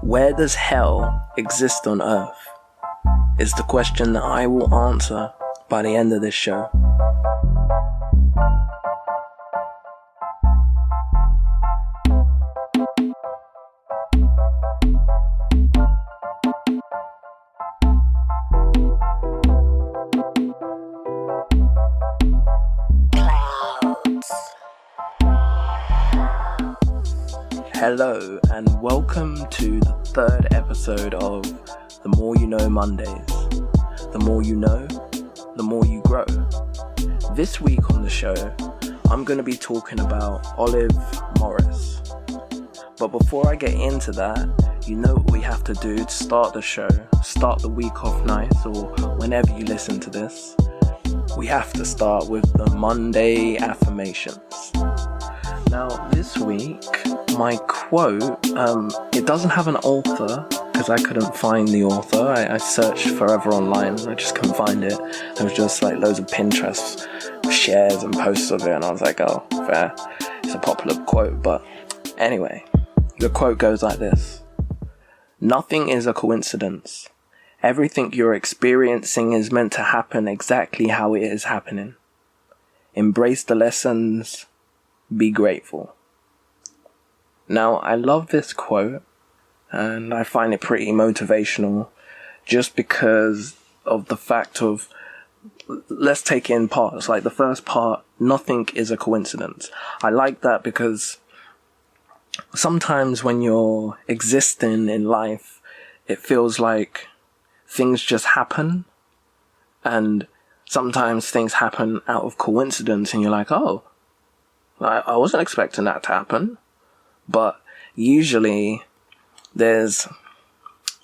Where does hell exist on earth? Is the question that I will answer by the end of this show. Hello and welcome to the third episode of The More You Know Mondays. The more you know, the more you grow. This week on the show, I'm going to be talking about Olive Morris. But before I get into that, you know what we have to do to start the show, start the week off nice, or whenever you listen to this. We have to start with the Monday affirmations. Now, this week, my quote, it doesn't have an author, because I couldn't find the author. I searched forever online, and I just couldn't find it. There was just like loads of Pinterest shares and posts of it, and I was like, oh, fair. It's a popular quote, but anyway, the quote goes like this. Nothing is a coincidence. Everything you're experiencing is meant to happen exactly how it is happening. Embrace the lessons. Be grateful. Now, I love this quote, and I find it pretty motivational just because of the fact of, let's take it in parts. Like the first part, nothing is a coincidence. I like that because sometimes when you're existing in life, it feels like things just happen, and sometimes things happen out of coincidence, and you're like, oh, I wasn't expecting that to happen. But usually there's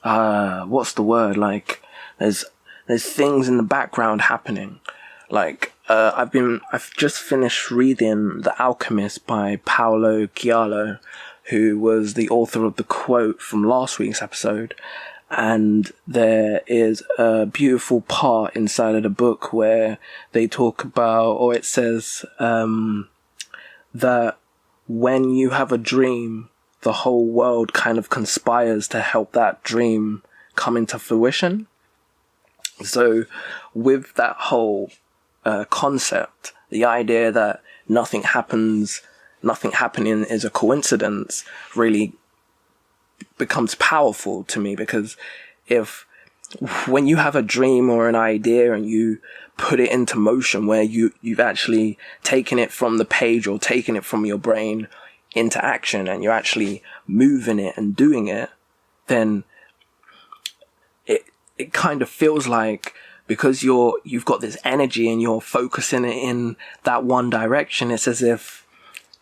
what's the word, like there's things in the background happening. Like I've just finished reading The Alchemist by Paulo Coelho, who was the author of the quote from last week's episode. And there is a beautiful part inside of the book where they talk about, or it says that when you have a dream, the whole world kind of conspires to help that dream come into fruition. So with that whole concept, the idea that nothing happening is a coincidence really becomes powerful to me, because when you have a dream or an idea and you put it into motion, where you've actually taken it from the page or taken it from your brain into action, and you're actually moving it and doing it, then it kind of feels like, because you've got this energy and you're focusing it in that one direction, it's as if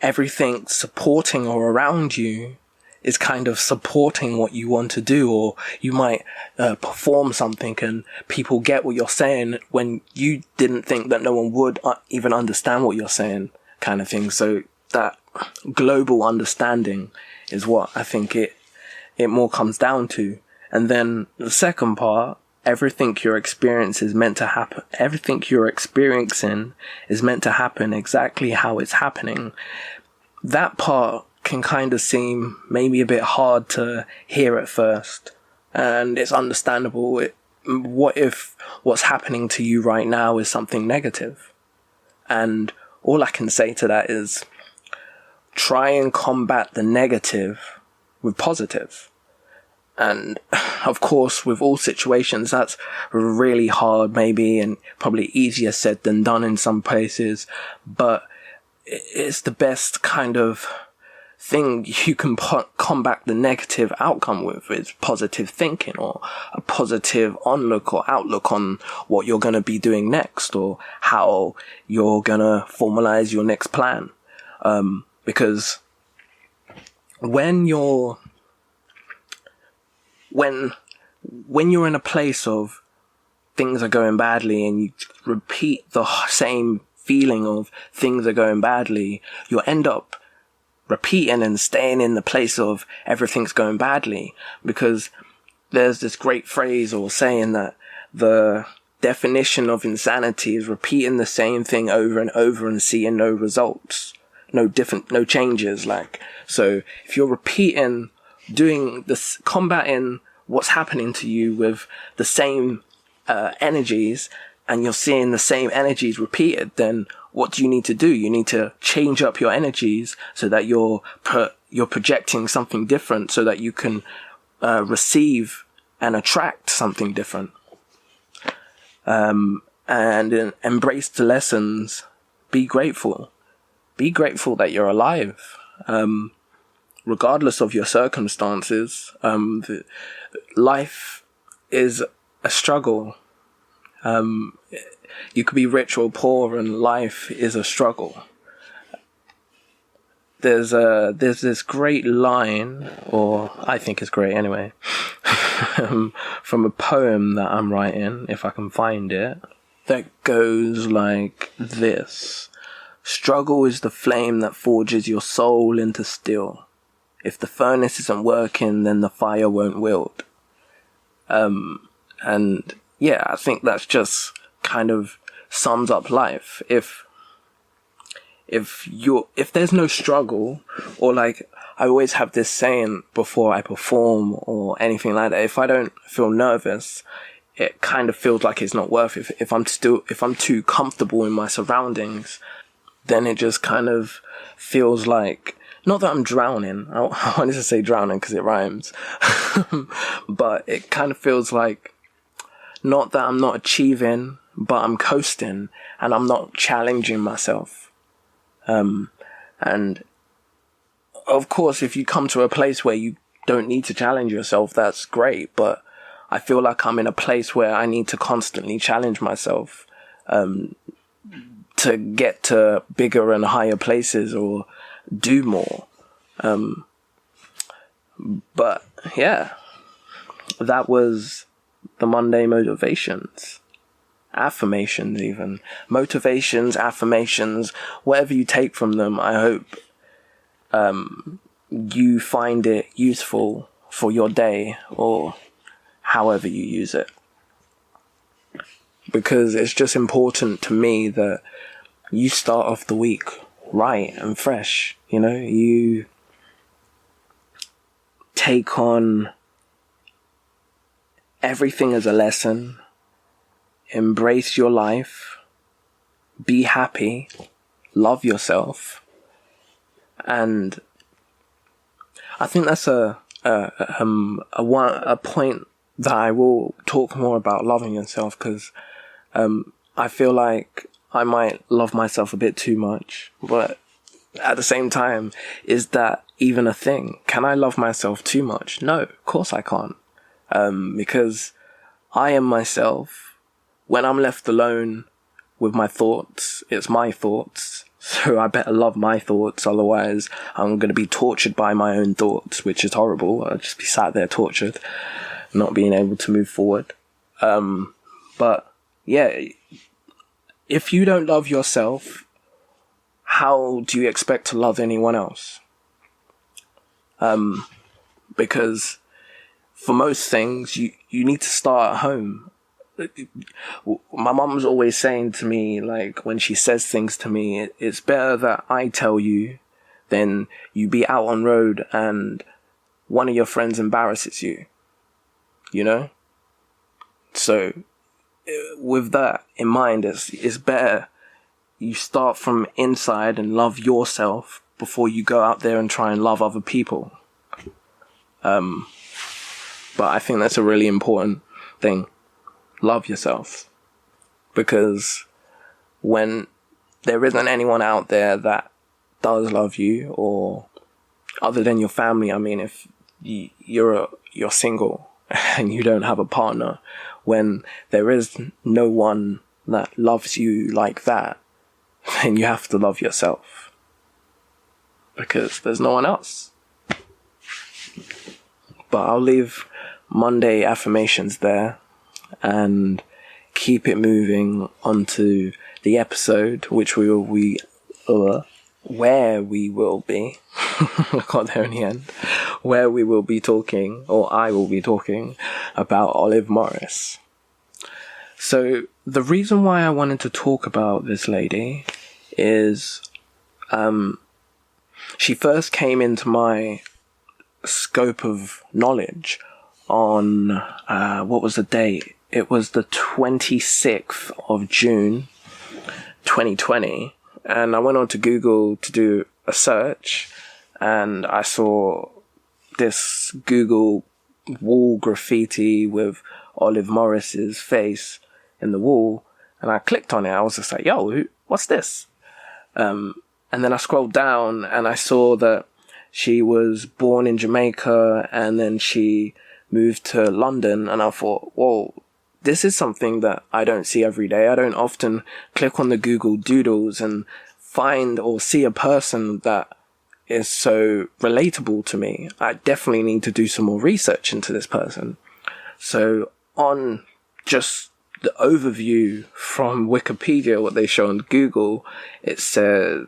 everything supporting or around you is kind of supporting what you want to do. Or you might perform something and people get what you're saying when you didn't think that no one would even understand what you're saying, kind of thing. So that global understanding is what I think it more comes down to. And then the second part, everything you're experiencing is meant to happen. Everything you're experiencing is meant to happen exactly how it's happening. That part can kind of seem maybe a bit hard to hear at first, and it's understandable. What if what's happening to you right now is something negative? And all I can say to that is try and combat the negative with positive. And of course, with all situations, that's really hard maybe, and probably easier said than done in some places, but it's the best kind of thing you can combat the negative outcome with, is positive thinking, or a positive onlook or outlook on what you're going to be doing next, or how you're going to formalize your next plan. Because when you're in a place of things are going badly, and you repeat the same feeling of things are going badly, you'll end up repeating and staying in the place of everything's going badly, because there's this great phrase or saying that the definition of insanity is repeating the same thing over and over and seeing no results, no changes. So if you're repeating doing this, combating what's happening to you with the same energies, and you're seeing the same energies repeated, then what do you need to do? You need to change up your energies so that you're projecting something different, so that you can receive and attract something different. And embrace the lessons. Be grateful. Be grateful that you're alive. Regardless of your circumstances, life is a struggle. You could be rich or poor, and life is a struggle. There's this great line, or I think it's great anyway, from a poem that I'm writing, if I can find it, that goes like this. Struggle is the flame that forges your soul into steel. If the furnace isn't working, then the fire won't wield. And yeah, I think that's just kind of sums up life. If there's no struggle, or like, I always have this saying before I perform or anything like that, if I don't feel nervous, it kind of feels like it's not worth it. If I'm too comfortable in my surroundings, then it just kind of feels like, not that I'm drowning. I wanted to say drowning because it rhymes. But it kind of feels like, not that I'm not achieving, but I'm coasting and I'm not challenging myself. And of course, if you come to a place where you don't need to challenge yourself, that's great. But I feel like I'm in a place where I need to constantly challenge myself, to get to bigger and higher places or do more. But yeah, that was the Monday motivations, affirmations, even motivations, affirmations, whatever you take from them. I hope you find it useful for your day, or however you use it, because it's just important to me that you start off the week right and fresh. You know, you take on everything as a lesson, embrace your life, be happy, love yourself. And I think that's a point that I will talk more about, loving yourself, because I feel like I might love myself a bit too much. But at the same time, is that even a thing? Can I love myself too much? No, of course I can't. Because I am myself. When I'm left alone with my thoughts, it's my thoughts. So I better love my thoughts, otherwise I'm going to be tortured by my own thoughts, which is horrible. I'll just be sat there tortured, not being able to move forward. But yeah, if you don't love yourself, how do you expect to love anyone else? Because for most things, you need to start at home. My mum's always saying to me, like, when she says things to me, it's better that I tell you than you be out on road and one of your friends embarrasses you, you know? So with that in mind, it's better you start from inside and love yourself before you go out there and try and love other people. But I think that's a really important thing. Love yourself. Because when there isn't anyone out there that does love you, or other than your family, I mean, if you're single and you don't have a partner, when there is no one that loves you like that, then you have to love yourself. Because there's no one else. But I'll leave Monday affirmations there and keep it moving onto the episode, which where we will be I got there in the end, where we will be talking, or I will be talking about Olive Morris. So the reason why I wanted to talk about this lady is she first came into my scope of knowledge on, what was the date? It was the 26th of June, 2020. And I went on to Google to do a search, and I saw this Google wall graffiti with Olive Morris's face in the wall, and I clicked on it. I was just like, yo, what's this? And then I scrolled down and I saw that she was born in Jamaica and then she moved to London, and I thought, whoa, this is something that I don't see every day. I don't often click on the Google Doodles and find or see a person that is so relatable to me. I definitely need to do some more research into this person. So on just the overview from Wikipedia, what they show on Google, it said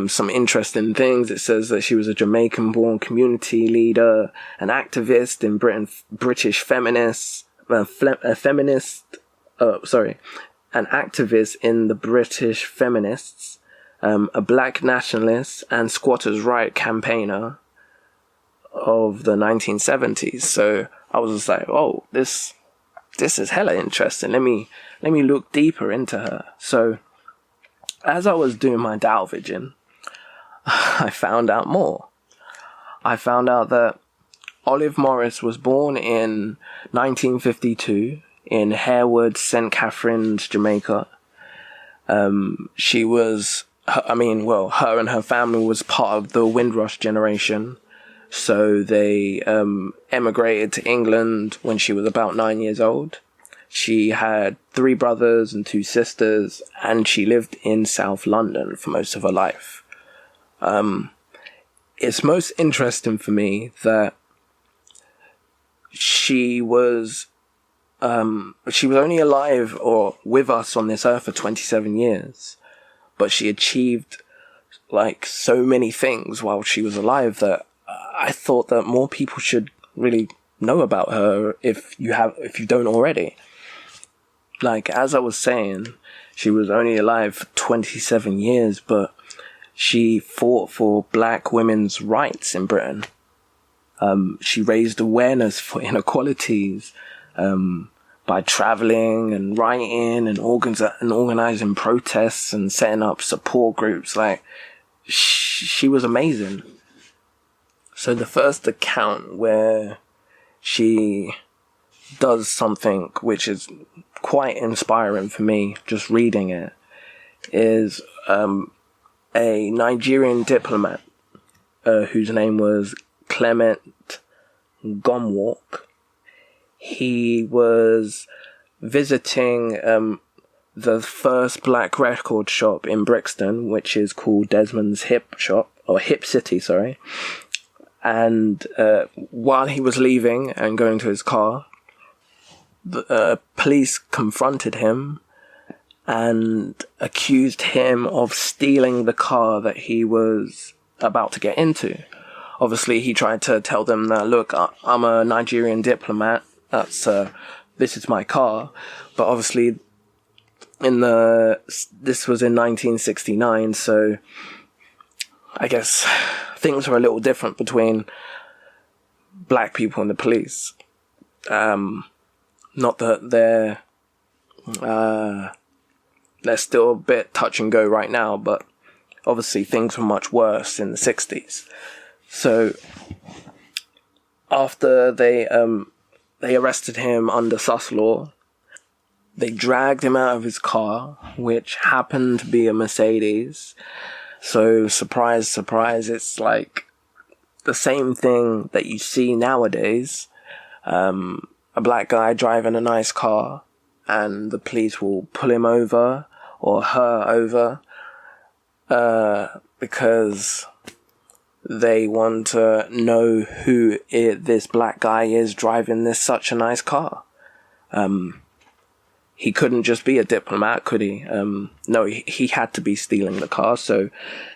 some interesting things. It says that she was a Jamaican-born community leader, an activist in Britain, British feminist, an activist in the British feminists, a black nationalist and squatters' right campaigner of the 1970s. So I was just like, oh, this is hella interesting. Let me look deeper into her. So as I was doing my dalvaging, I found out more. I found out that Olive Morris was born in 1952 in Harewood, St. Catharines, Jamaica. She was, her and her family was part of the Windrush generation. So they emigrated to England when she was about 9 years old. She had 3 brothers and 2 sisters, and she lived in South London for most of her life. It's most interesting for me that she was only alive or with us on this earth for 27 years, but she achieved like so many things while she was alive that I thought that more people should really know about her if you don't already. Like, as I was saying, she was only alive for 27 years, but she fought for black women's rights in Britain. She raised awareness for inequalities by traveling and writing and organizing protests and setting up support groups. Like, she was amazing. So the first account where she does something which is quite inspiring for me, just reading it, is a Nigerian diplomat whose name was Clement Gomwalk. He was visiting the first black record shop in Brixton, which is called Desmond's Hip City, sorry. And while he was leaving and going to his car, the police confronted him and accused him of stealing the car that he was about to get into. Obviously, he tried to tell them that, look, I'm a Nigerian diplomat. This is my car. But obviously, this was in 1969, so I guess things were a little different between black people and the police. Not that they're still a bit touch and go right now, but obviously things were much worse in the 60s. So after they arrested him under sus law, they dragged him out of his car, which happened to be a Mercedes. So surprise, surprise, it's like the same thing that you see nowadays. A black guy driving a nice car, and the police will pull him over or her over because they want to know who this black guy is driving such a nice car. He couldn't just be a diplomat, could he? No, he had to be stealing the car. So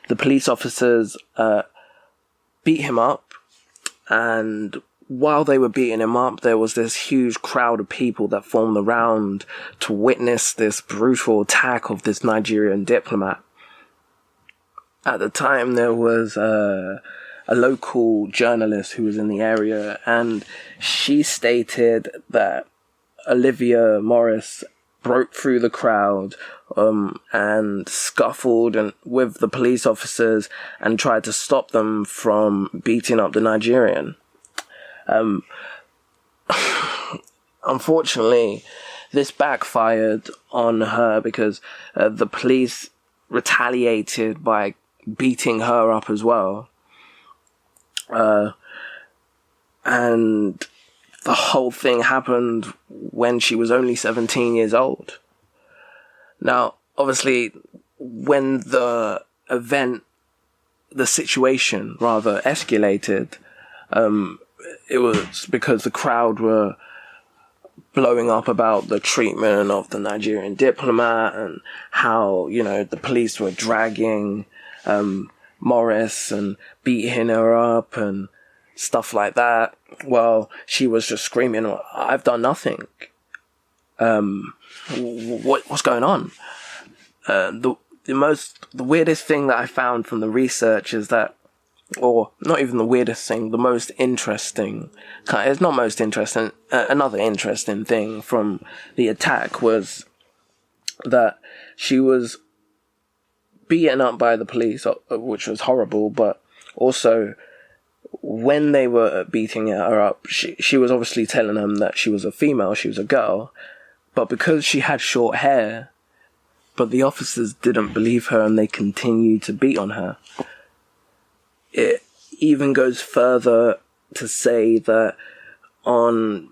the police officers beat him up, and while they were beating him up, there was this huge crowd of people that formed around to witness this brutal attack of this Nigerian diplomat. At the time, there was a a local journalist who was in the area, and she stated that Olivia Morris broke through the crowd and scuffled with the police officers and tried to stop them from beating up the Nigerian. Unfortunately, this backfired on her because the police retaliated by beating her up as well. And the whole thing happened when she was only 17 years old. Now, obviously, when the situation rather escalated, it was because the crowd were blowing up about the treatment of the Nigerian diplomat and how, the police were dragging Morris and beating her up and stuff like that. Well, she was just screaming, "I've done nothing. What's going on?" The weirdest thing that I found from the research is that, or not even the weirdest thing, the most interesting, it's not most interesting, another interesting thing from the attack was that she was beaten up by the police, which was horrible, but also when they were beating her up, she was obviously telling them that she was a female, she was a girl, but because she had short hair, but the officers didn't believe her and they continued to beat on her. It even goes further to say that on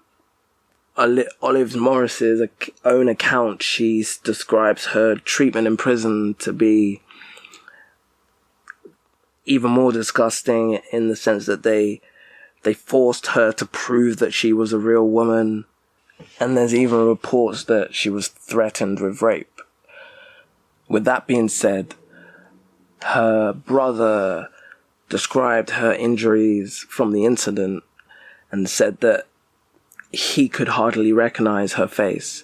Olive Morris's own account, she describes her treatment in prison to be even more disgusting in the sense that they forced her to prove that she was a real woman, and there's even reports that she was threatened with rape. With that being said, her brother described her injuries from the incident and said that he could hardly recognize her face,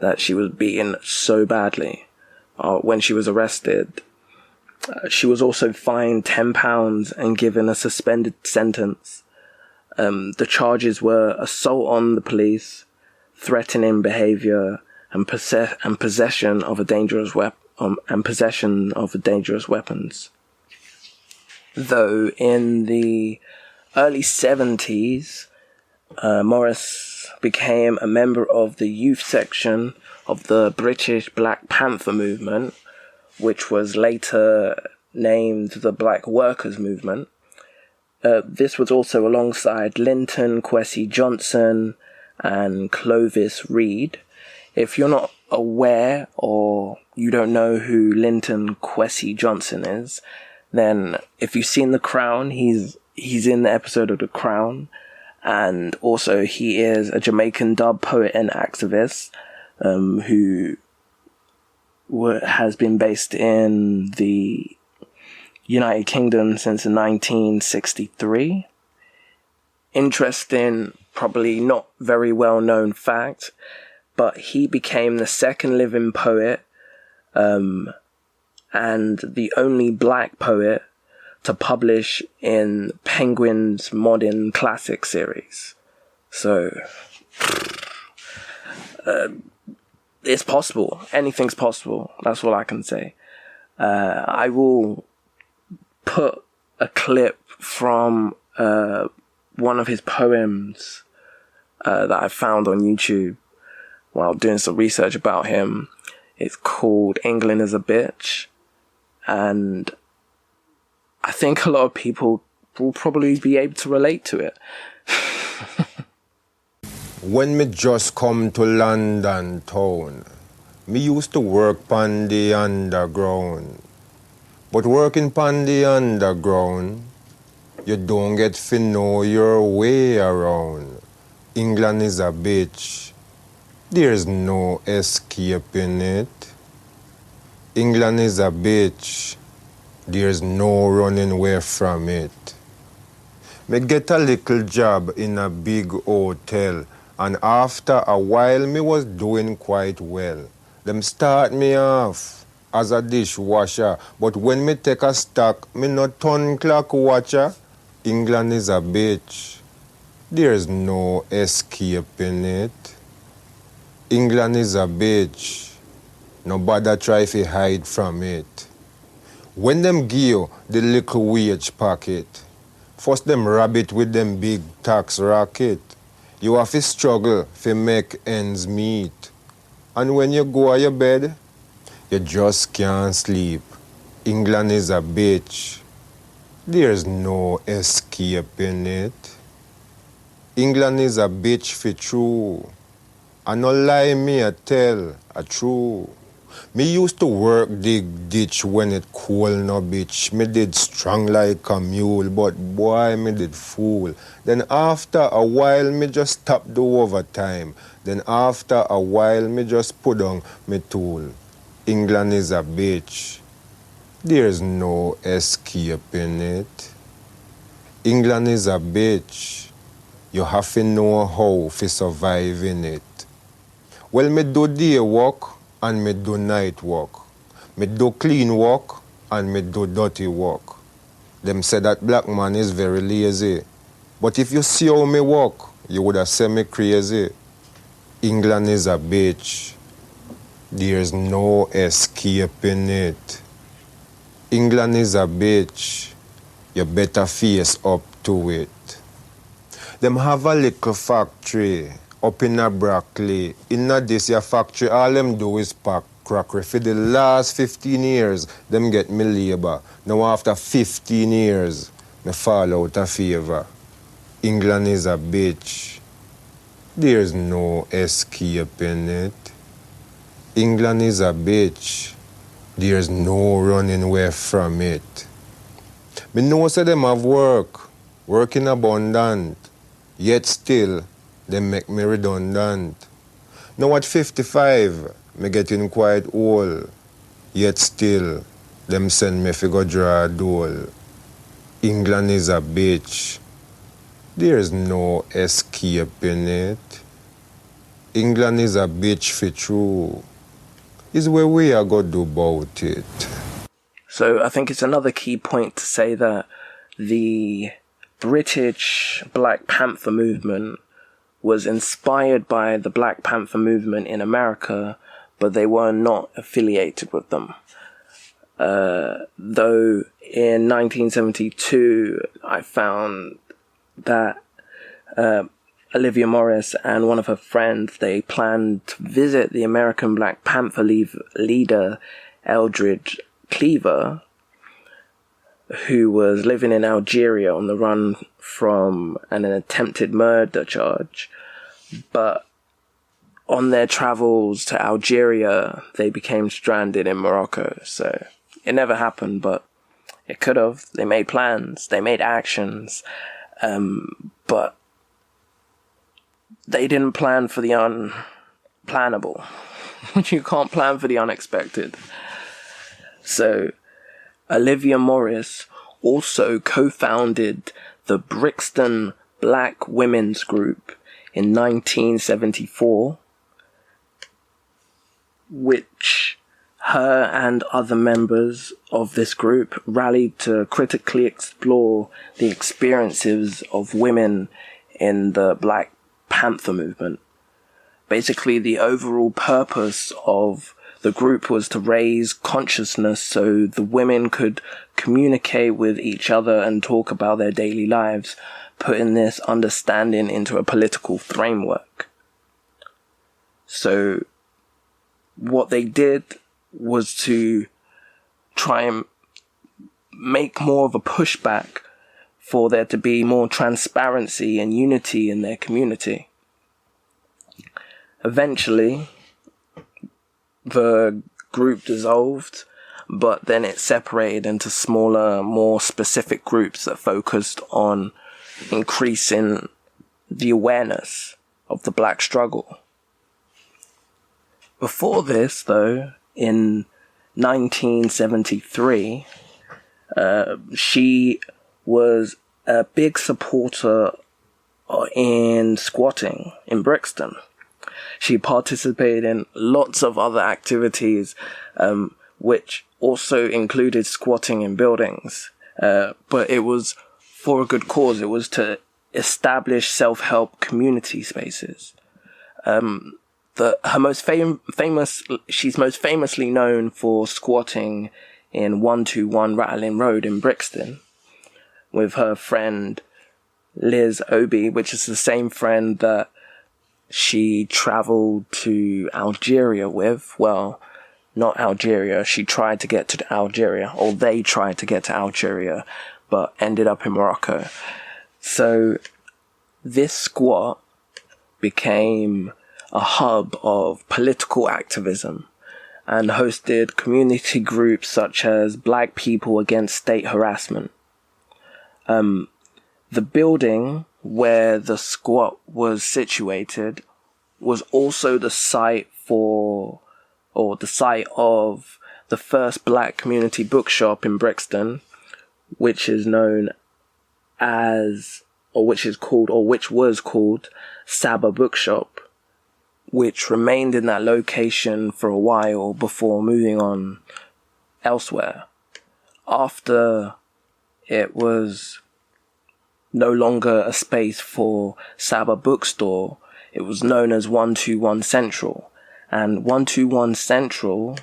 that she was beaten so badly when she was arrested. She was also fined £10 and given a suspended sentence. The charges were assault on the police, threatening behaviour, and possession of a dangerous weapons. Though in the early 70s, Morris became a member of the youth section of the British Black Panther movement, which was later named the Black Workers Movement. This was also alongside Linton Kwesi Johnson and Clovis Reed. If you're not aware or you don't know who Linton Kwesi Johnson is, then if you've seen The Crown, he's in the episode of The Crown, and also he is a Jamaican dub poet and activist who has been based in the United Kingdom since 1963. Interesting, probably not very well known fact, but he became the second living poet and the only black poet to publish in Penguin's Modern Classic series. So, it's possible. Anything's possible. That's all I can say. I will put a clip from one of his poems that I found on YouTube while doing some research about him. It's called England is a Bitch, and I think a lot of people will probably be able to relate to it. When me just come to London town, me used to work pon the underground. But working pon the underground, you don't get to know your way around. England is a bitch. There's no escaping it. England is a bitch. There's no running away from it. Me get a little job in a big hotel, and after a while me was doing quite well. Them start me off as a dishwasher, but when me take a stock, me not turn clock watcher. England is a bitch. There's no escaping it. England is a bitch. No bother try to hide from it. When them give you the little wage packet, first them rob it with them big tax racket. You have to struggle to make ends meet. And when you go to your bed, you just can't sleep. England is a bitch. There's no escaping it. England is a bitch for true. And no lie me a tell, a true. Me used to work dig ditch when it cold no bitch. Me did strong like a mule, but boy me did fool. Then after a while me just stop the overtime. Then after a while me just put on me tool. England is a bitch. There's no escaping it. England is a bitch. You have to know how to survive in it. Well, me do day work and me do night work. Me do clean work and me do dirty work. Them say that black man is very lazy. But if you see how me work, you would have said me crazy. England is a bitch. There's no escaping it. England is a bitch. You better face up to it. Them have a little factory up in a Brockley. In this your factory, all them do is pack crockery. For the last 15 years, them get me labor. Now after 15 years, me fall out of favor. England is a bitch. There's no escaping it. England is a bitch. There's no running away from it. Me know say them have work in abundant, yet still, they make me redundant. Now at 55, me getting quite old, yet still, them send me fi go draw a dole. England is a bitch. There's no escaping it. England is a bitch for true. Is where we are going to do about it. So I think it's another key point to say that the British Black Panther movement was inspired by the Black Panther movement in America, but they were not affiliated with them. Though in 1972, I found that Olivia Morris and one of her friends, they planned to visit the American Black Panther leader, Eldridge Cleaver, who was living in Algeria on the run from an attempted murder charge. But on their travels to Algeria, they became stranded in Morocco. So it never happened, but it could have. They made plans, they made actions, but they didn't plan for the unplannable. You can't plan for the unexpected. So Olivia Morris also co-founded the Brixton Black Women's Group in 1974, which her and other members of this group rallied to critically explore the experiences of women in the Black Panther movement. Basically, the overall purpose of the group was to raise consciousness so the women could communicate with each other and talk about their daily lives, putting this understanding into a political framework. So what they did was to try and make more of a pushback for there to be more transparency and unity in their community. Eventually, the group dissolved, but then it separated into smaller, more specific groups that focused on increasing the awareness of the black struggle. Before this, though, in 1973, she was a big supporter in squatting in Brixton. She participated in lots of other activities, which also included squatting in buildings. But it was for a good cause. It was to establish self-help community spaces. She's most famously known for squatting in 121 Rattling Road in Brixton with her friend Liz Obi, which is the same friend that she travelled to Algeria with. Well, not Algeria. She tried to get to Algeria, or they tried to get to Algeria, but ended up in Morocco. So this squat became a hub of political activism and hosted community groups such as Black People Against State Harassment. The building where the squat was situated was also the site of the first Black community bookshop in Brixton, which was called Saba Bookshop, which remained in that location for a while before moving on elsewhere. After it was no longer a space for Saba Bookstore, it was known as 121 Central. And 121 Central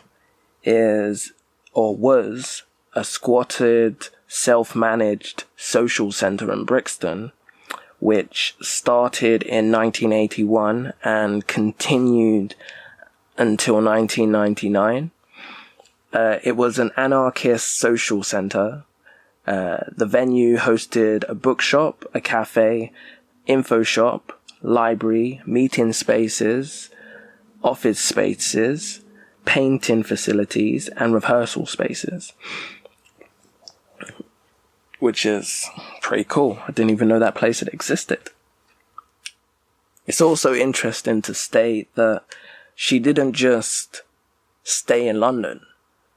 was a squatted, self-managed social centre in Brixton, which started in 1981 and continued until 1999. It was an anarchist social centre. The venue hosted a bookshop, a cafe, info shop, library, meeting spaces, office spaces, painting facilities, and rehearsal spaces. Which is pretty cool. I didn't even know that place had existed. It's also interesting to state that she didn't just stay in London.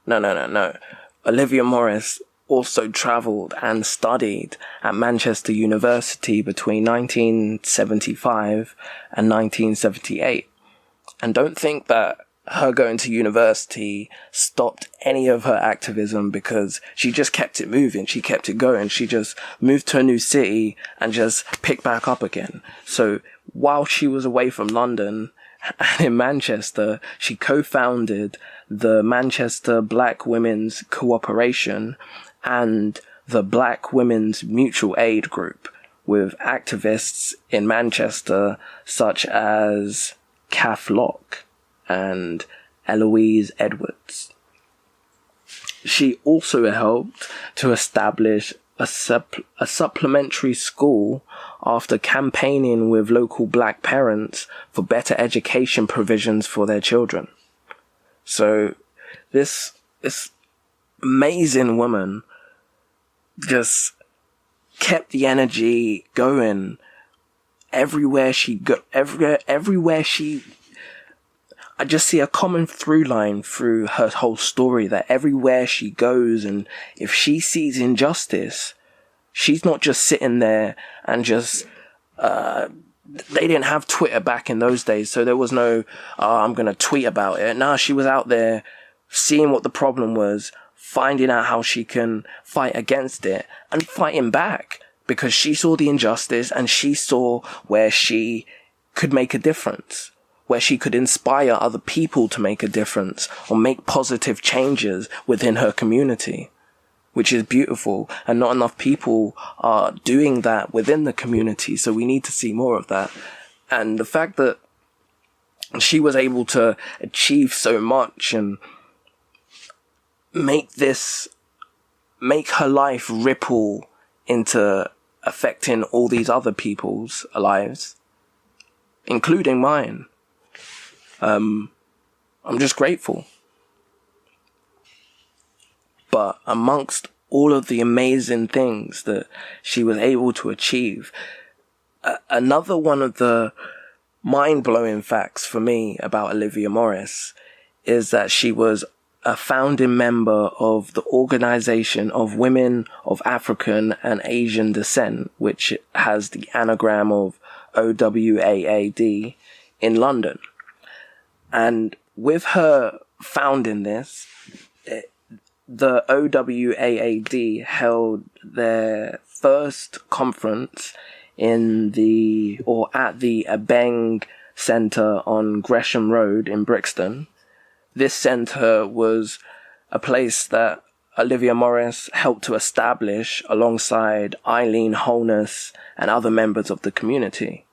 No. Olivia Morris also travelled and studied at Manchester University between 1975 and 1978. And don't think that her going to university stopped any of her activism, because she just kept it moving. She kept it going. She just moved to a new city and just picked back up again. So while she was away from London and in Manchester, she co-founded the Manchester Black Women's Cooperation and the Black Women's Mutual Aid Group with activists in Manchester such as Kath Locke and Eloise Edwards. She also helped to establish a supplementary school after campaigning with local Black parents for better education provisions for their children. So this amazing woman just kept the energy going everywhere she I just see a common through line through her whole story, that everywhere she goes, and if she sees injustice, she's not just sitting there and just, they didn't have Twitter back in those days, so there was no, I'm going to tweet about it. No, she was out there seeing what the problem was, finding out how she can fight against it, and fighting back, because she saw the injustice and she saw where she could make a difference, where she could inspire other people to make a difference or make positive changes within her community, which is beautiful. And not enough people are doing that within the community, so we need to see more of that. And the fact that she was able to achieve so much and make her life ripple into affecting all these other people's lives, including mine. I'm just grateful. But amongst all of the amazing things that she was able to achieve, another one of the mind-blowing facts for me about Olivia Morris is that she was a founding member of the Organization of Women of African and Asian Descent, which has the anagram of OWAAD in London. And with her founding this, the OWAAD held their first conference at the Abeng Centre on Gresham Road in Brixton. This centre was a place that Olivia Morris helped to establish alongside Eileen Holness and other members of the community.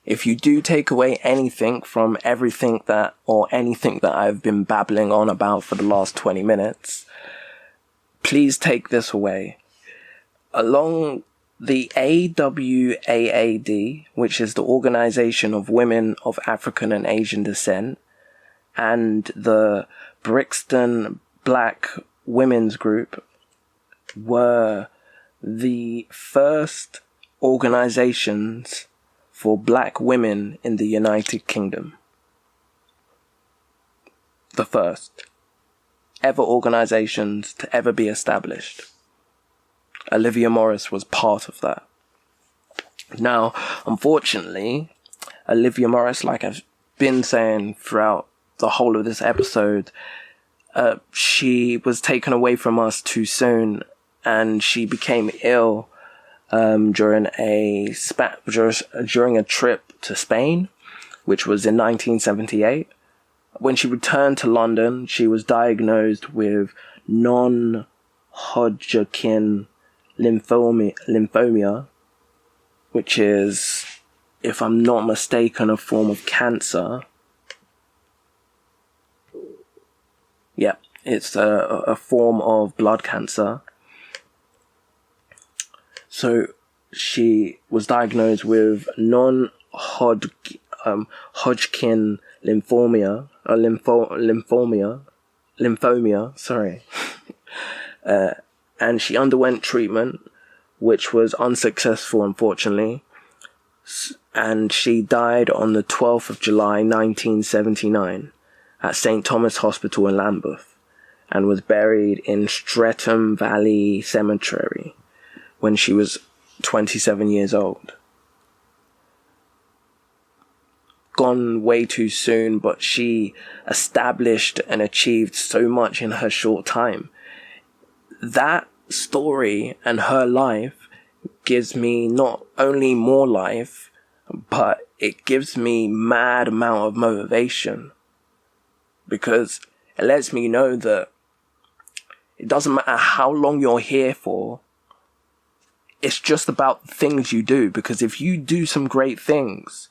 If you do take away anything from anything that I've been babbling on about for the last 20 minutes, please take this away. Along the AWAAD, which is the Organisation of Women of African and Asian Descent, and the Brixton Black Women's Group were the first organisations for black women in the United Kingdom. The first ever organisations to ever be established. Olivia Morris was part of that. Now, unfortunately, Olivia Morris, like I've been saying throughout the whole of this episode, she was taken away from us too soon, and she became ill during a trip to Spain, which was in 1978. When she returned to London, she was diagnosed with non-Hodgkin lymphoma, which is, if I'm not mistaken, a form of cancer. Yeah, it's a form of blood cancer. So she was diagnosed with non-Hodgkin lymphoma, sorry. And she underwent treatment, which was unsuccessful, unfortunately. And she died on the 12th of July, 1979, at St. Thomas Hospital in Lambeth, and was buried in Streatham Valley Cemetery when she was 27 years old. Gone way too soon, but she established and achieved so much in her short time. That story and her life gives me not only more life, but it gives me mad amount of motivation, because it lets me know that it doesn't matter how long you're here for. It's just about the things you do, because if you do some great things,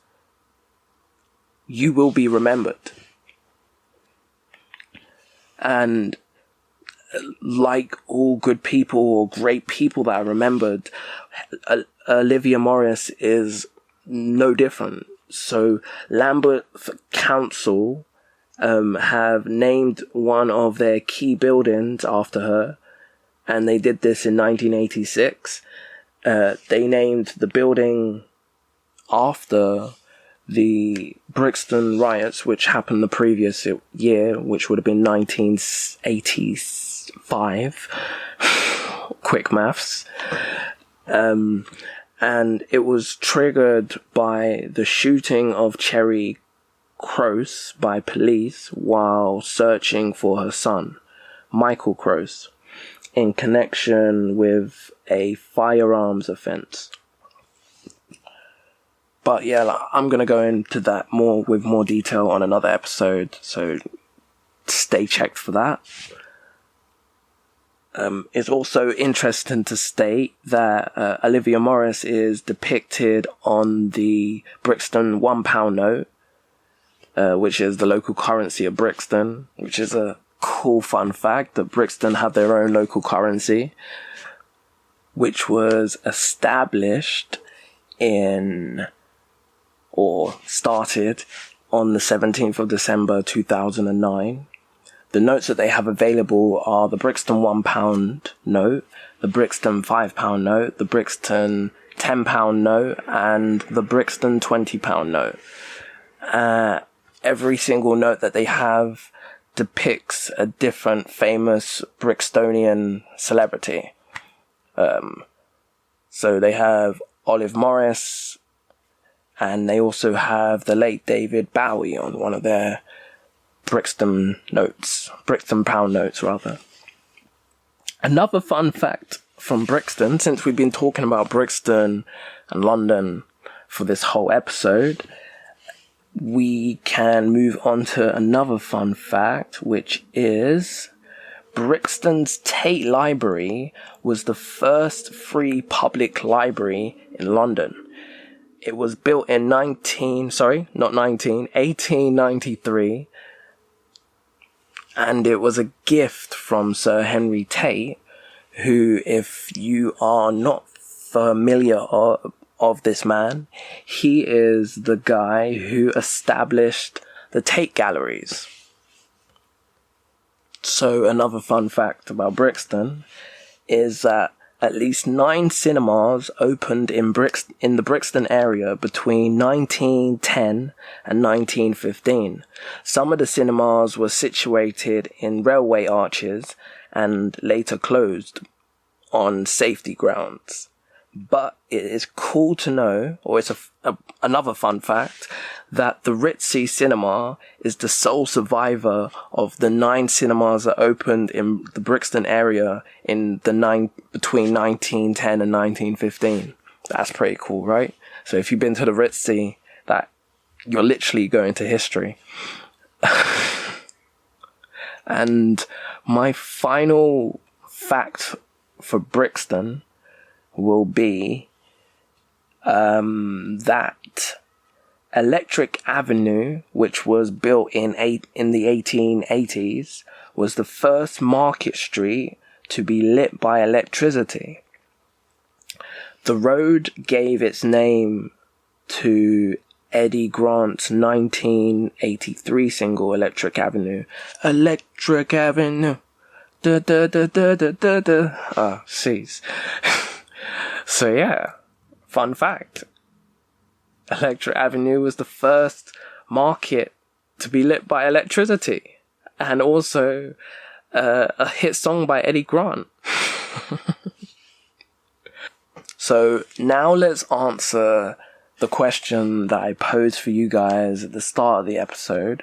you will be remembered. And like all good people or great people that are remembered, Olivia Morris is no different. So Lambeth Council have named one of their key buildings after her, and they did this in 1986. They named the building after the Brixton riots, which happened the previous year, which would have been 1985. Quick maths. And it was triggered by the shooting of Cherry Croce by police while searching for her son, Michael Croce, in connection with a firearms offence. But yeah, I'm going to go into that with more detail on another episode, so stay checked for that. It's also interesting to state that Olivia Morris is depicted on the Brixton £1 note, which is the local currency of Brixton, which is a cool fun fact that Brixton have their own local currency, which was established started on the 17th of December 2009. The notes that they have available are the Brixton £1 note, the Brixton £5 note, the Brixton £10 note, and the Brixton £20 note. Every single note that they have depicts a different famous Brixtonian celebrity. So they have Olive Morris, and they also have the late David Bowie on one of their Brixton £1 notes rather. Another fun fact from Brixton, since we've been talking about Brixton and London for this whole episode, we can move on to another fun fact, which is Brixton's Tate Library was the first free public library in London. It was built in 1893, and it was a gift from Sir Henry Tate, who, if you are not familiar of this man, he is the guy who established the Tate Galleries. So another fun fact about Brixton is that at least 9 cinemas opened in the Brixton area between 1910 and 1915. Some of the cinemas were situated in railway arches and later closed on safety grounds. But it is cool to know, or it's another fun fact, that the Ritzy Cinema is the sole survivor of the 9 cinemas that opened in the Brixton area between 1910 and 1915. That's pretty cool, right? So if you've been to the Ritzy, that you're literally going to history. And my final fact for Brixton will be that Electric Avenue, which was built in the 1880s, was the first market street to be lit by electricity. The road gave its name to Eddie Grant's 1983 single Electric Avenue. Electric Avenue. Da da da da da da da. Ah, jeez. So yeah, fun fact. Electric Avenue was the first market to be lit by electricity. And also a hit song by Eddie Grant. So now let's answer the question that I posed for you guys at the start of the episode.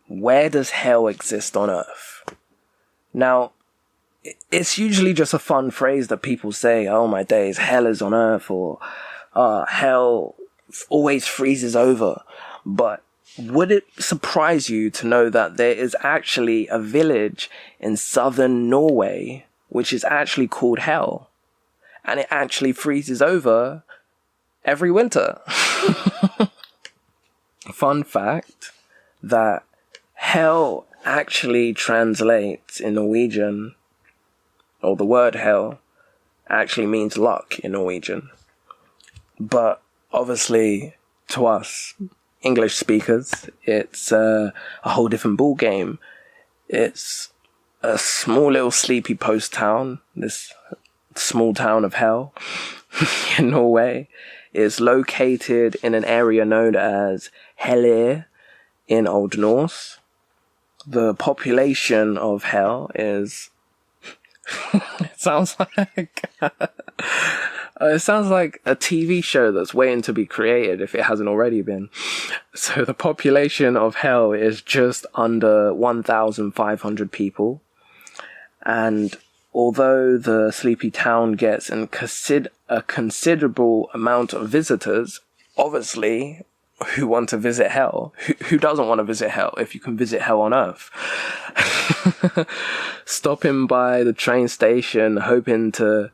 Where does hell exist on Earth? Now, it's usually just a fun phrase that people say, oh my days, hell is on Earth, or hell always freezes over. But would it surprise you to know that there is actually a village in southern Norway which is actually called Hell, and it actually freezes over every winter? Fun fact that hell actually translates in Norwegian, or the word hell actually means luck in Norwegian. But obviously, to us English speakers, it's a whole different ball game. It's a small little sleepy post town. This small town of hell in Norway is located in an area known as Hellir in Old Norse. The population of hell is it sounds like a TV show that's waiting to be created if it hasn't already been. So the population of hell is just under 1,500 people. And although the sleepy town gets a considerable amount of visitors, obviously, who want to visit hell? Who doesn't want to visit hell if you can visit hell on Earth? Stopping by the train station, hoping to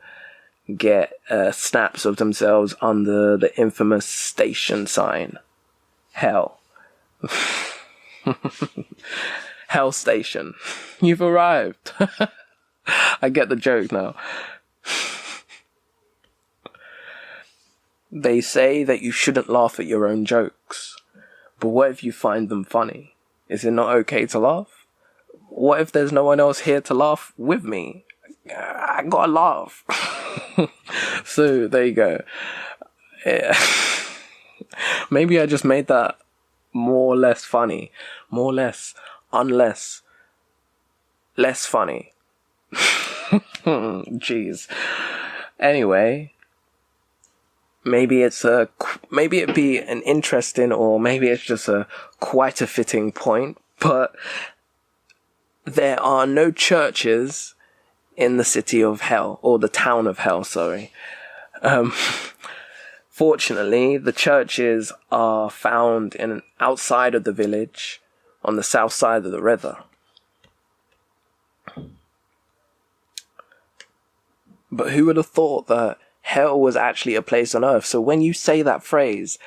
get snaps of themselves under the infamous station sign. Hell. Hell station. You've arrived. I get the joke now. They say that you shouldn't laugh at your own jokes. But what if you find them funny? Is it not okay to laugh? What if there's no one else here to laugh with me? I gotta laugh. So, there you go. Yeah. Maybe I just made that more or less funny. More or less. Unless. Less funny. Jeez. Anyway. Maybe it'd be an interesting, or maybe it's just quite a fitting point, but there are no churches in the city of hell, or the town of hell, sorry. Fortunately, the churches are found outside of the village, on the south side of the river. But who would have thought that hell was actually a place on earth? So when you say that phrase,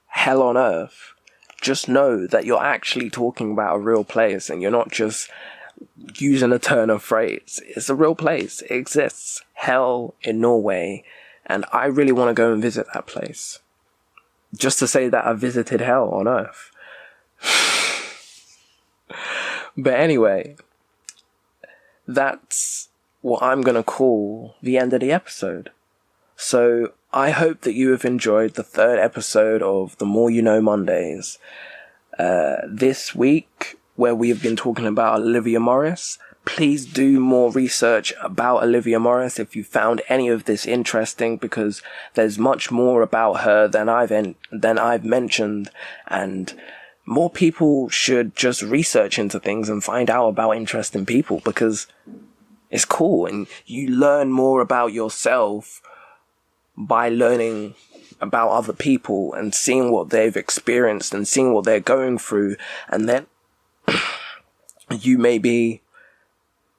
hell on earth, just know that you're actually talking about a real place, and you're not just using a turn of phrase. It's a real place. It exists. Hell in Norway. And I really want to go and visit that place. Just to say that I visited hell on earth. But anyway, that's what I'm going to call the end of the episode. So I hope that you have enjoyed the third episode of The More You Know Mondays. This week, where we have been talking about Olivia Morris. Please do more research about Olivia Morris if you found any of this interesting, because there's much more about her than I've mentioned, and more people should just research into things and find out about interesting people, because it's cool, and you learn more about yourself by learning about other people and seeing what they've experienced and seeing what they're going through, and then you maybe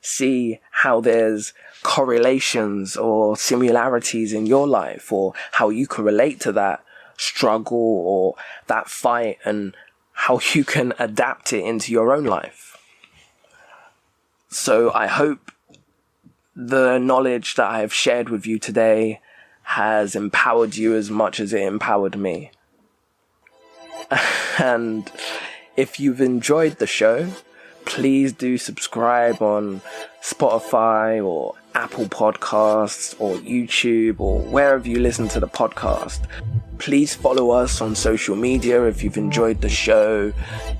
see how there's correlations or similarities in your life, or how you can relate to that struggle or that fight, and how you can adapt it into your own life. So I hope the knowledge that I have shared with you today has empowered you as much as it empowered me. And if you've enjoyed the show, please do subscribe on Spotify or Apple Podcasts or YouTube or wherever you listen to the podcast. Please follow us on social media if you've enjoyed the show.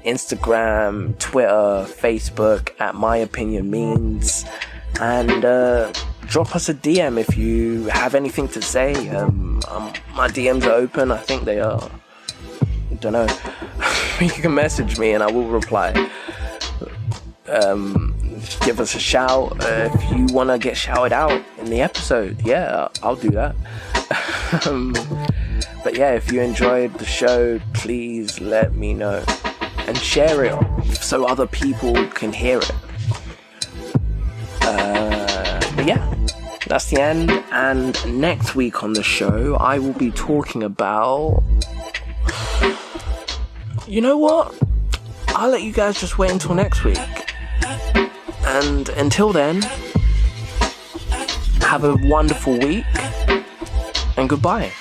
Instagram, Twitter, Facebook at My Opinion Means. And drop us a DM if you have anything to say. My DMs are open. I think they are. I don't know. You can message me and I will reply. Give us a shout if you want to get shouted out in the episode. Yeah, I'll do that. But yeah, if you enjoyed the show, please let me know and share it so other people can hear it. But yeah, that's the end. And next week on the show, I will be talking about... You know what? I'll let you guys just wait until next week. And until then, have a wonderful week, and goodbye.